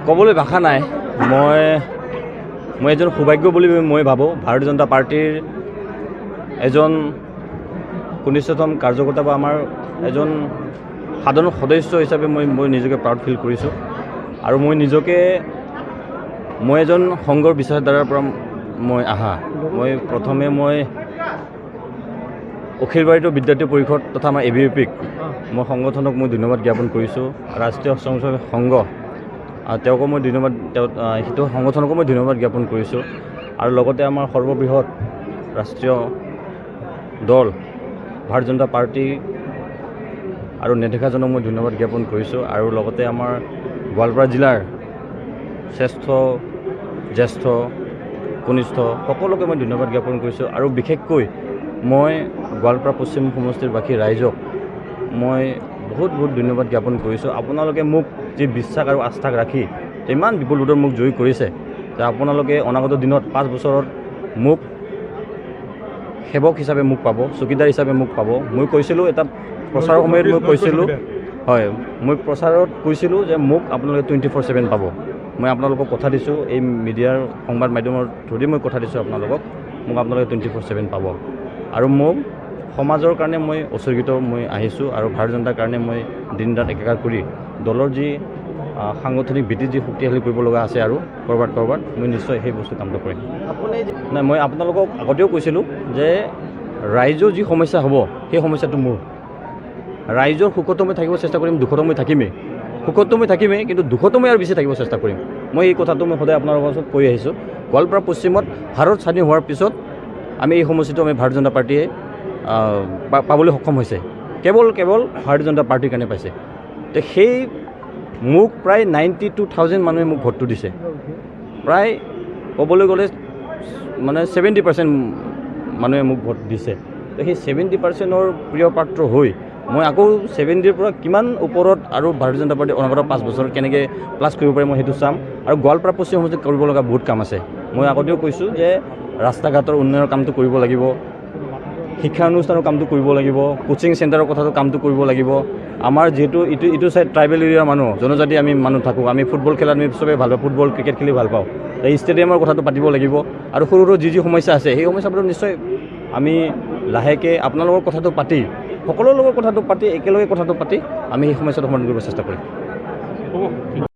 ক'বলৈ ভাষা নাই। মই এজন সৌভাগ্য বুলি মই ভাবোঁ। ভাৰতীয় জনতা পাৰ্টিৰ এজন কনিষ্ঠতম কাৰ্যকৰ্তা বা আমাৰ এজন সাধাৰণ সদস্য হিচাপে মই নিজকে প্ৰাউড ফিল কৰিছোঁ। আৰু মই এজন সংঘৰ বিচাৰধাৰাৰ পৰা মই মই প্ৰথমে অখিলবাৰীতো বিদ্যাৰ্থী পৰিষদ তথা আমাৰ ABVP-ক মই সংগঠনক মই ধন্যবাদ জ্ঞাপন কৰিছোঁ। ৰাষ্ট্ৰীয় স্বয়ংসেৱক সংঘ তেওঁকো মই সেইটো সংগঠনকো মই ধন্যবাদ জ্ঞাপন কৰিছোঁ। আৰু লগতে আমাৰ সৰ্ববৃহৎ ৰাষ্ট্ৰীয় দল ভাৰতীয় জনতা পাৰ্টি আৰু নেদেখাজনক মই ধন্যবাদ জ্ঞাপন কৰিছোঁ। আৰু লগতে আমাৰ গোৱালপাৰা জিলাৰ জ্যেষ্ঠ কনিষ্ঠ সকলোকে মই ধন্যবাদ জ্ঞাপন কৰিছোঁ। আৰু বিশেষকৈ মই গোৱালপাৰা পশ্চিম সমষ্টিৰ বাকী ৰাইজক মই বহুত ধন্যবাদ জ্ঞাপন কৰিছোঁ। আপোনালোকে মোক যি বিশ্বাস আৰু আস্থাক ৰাখি ইমান বিপুলভাৱে মোক জয়ী কৰিছে যে আপোনালোকে অনাগত দিনত 5 বছৰত মোক সেৱক হিচাপে মোক পাব, চকীদাৰ হিচাপে মোক পাব। মই কৈছিলোঁ এটা প্ৰচাৰৰ সময়ত মই প্ৰচাৰত কৈছিলোঁ যে মোক আপোনালোকে 24/7 পাব। মই আপোনালোকক কথা দিছোঁ, এই মিডিয়াৰ সংবাদ মাধ্যমৰ থ্ৰুদি মই কথা দিছোঁ মোক আপোনালোকে 24/7 পাব। আৰু মোক সমাজৰ কাৰণে মই উৎসৰ্গিত আহিছোঁ। আৰু ভাৰতীয় জনতাৰ কাৰণে মই দিন ৰাত একাকাৰ কৰি দলৰ যি সাংগঠনিক ভিত্তি যি শক্তিশালী কৰিব লগা আছে আৰু ক'ৰবাত মই নিশ্চয় সেই বস্তু কামটো কৰিম। নাই, মই আপোনালোকক আগতেও কৈছিলোঁ যে ৰাইজৰ যি সমস্যা হ'ব সেই সমস্যাটো মোৰ। ৰাইজৰ সুখতো মই থাকিব চেষ্টা কৰিম, দুখতো মই থাকিমেই। সুখতো মই থাকিমেই, কিন্তু দুখতো মই আৰু বেছি থাকিব চেষ্টা কৰিম। মই এই কথাটো মই সদায় আপোনালোকৰ ওচৰত কৈ আহিছোঁ। গোৱালপাৰা পশ্চিমত ভাৰত স্বাধীন হোৱাৰ পিছত আমি এই সমষ্টিটো ভাৰতীয় জনতা পাৰ্টীয়ে পাবলৈ সক্ষম হৈছে। কেৱল ভাৰতীয় জনতা পাৰ্টীৰ কাৰণে পাইছে। তো সেই মোক প্ৰায় 92,000 মানুহে মোক ভোটটো দিছে। প্ৰায় ক'বলৈ গ'লে 70% মানুহে মোক ভোট দিছে। তো সেই 70%ৰ প্ৰিয় পাত্ৰ হৈ মই আকৌ 70ৰ পৰা কিমান ওপৰত আৰু ভাৰতীয় জনতা পাৰ্টি অনাগত 5 বছৰত কেনেকৈ প্লাছ কৰিব পাৰে মই সেইটো চাম। আৰু গোৱালপাৰা পশ্চিম সমষ্টিত কৰিব লগা বহুত কাম আছে। মই আগতেও কৈছোঁ যে ৰাস্তা ঘাটৰ উন্নয়নৰ কামটো কৰিব লাগিব, শিক্ষা অনুষ্ঠানৰ কামটো কৰিব লাগিব, কোচিং চেণ্টাৰৰ কামটো কৰিব লাগিব। আমাৰ যিহেতু ইটো চাইড ট্ৰাইবেল এৰিয়াৰ মানুহ, জনজাতি আমি মানুহ থাকোঁ, আমি ফুটবল খেলাত আমি চবেই ভাল পাওঁ, ফুটবল ক্ৰিকেট খেলি ভাল পাওঁ। এই ষ্টেডিয়ামৰ কথাটো পাতিব লাগিব। আৰু সৰু যি সমস্যা আছে সেই সমস্যাবোৰ নিশ্চয় আমি লাহেকৈ আপোনালোকৰ কথাটো পাতি, সকলোৰে লগত কথাটো পাতি, একেলগে কথাটো পাতি আমি সেই সমস্যাটো সমাধান কৰিব চেষ্টা কৰিম।